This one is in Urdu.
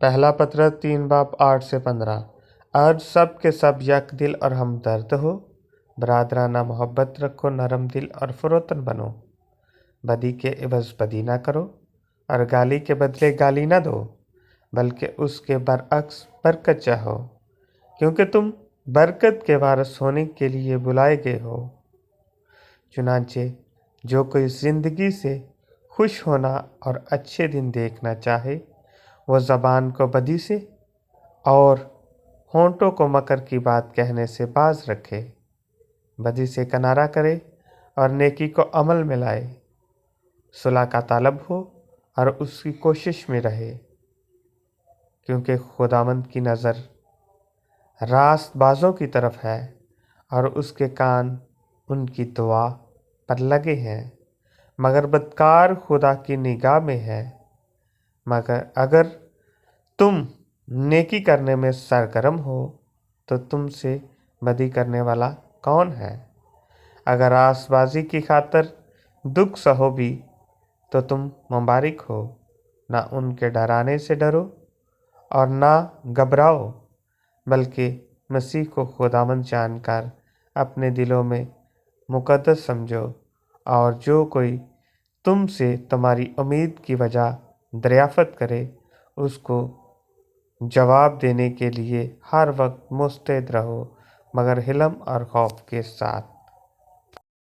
پہلا پتر 3 باب 8 سے 15۔ آج سب کے سب یک دل اور ہمدرد ہو، برادرانہ محبت رکھو، نرم دل اور فروتن بنو، بدی کے عوض بدی نہ کرو اور گالی کے بدلے گالی نہ دو، بلکہ اس کے برعکس برکت چاہو، کیونکہ تم برکت کے وارث ہونے کے لیے بلائے گئے ہو۔ چنانچہ جو کوئی زندگی سے خوش ہونا اور اچھے دن دیکھنا چاہے، وہ زبان کو بدی سے اور ہونٹوں کو مکر کی بات کہنے سے باز رکھے، بدی سے کنارہ کرے اور نیکی کو عمل میں لائے، صلح کا طالب ہو اور اس کی کوشش میں رہے، کیونکہ خداوند کی نظر راست بازوں کی طرف ہے اور اس کے کان ان کی دعا پر لگے ہیں، مگر بدکار خدا کی نگاہ میں ہے۔ مگر اگر تم نیکی کرنے میں سرگرم ہو تو تم سے بدی کرنے والا کون ہے؟ اگر راست بازی کی خاطر دکھ سہو بھی تو تم مبارک ہو، نہ ان کے ڈرانے سے ڈرو اور نہ گھبراؤ، بلکہ مسیح کو خداوند جان کر اپنے دلوں میں مقدس سمجھو، اور جو کوئی تم سے تمہاری امید کی وجہ دریافت کرے اس کو جواب دینے کے لیے ہر وقت مستعد رہو، مگر حلم اور خوف کے ساتھ۔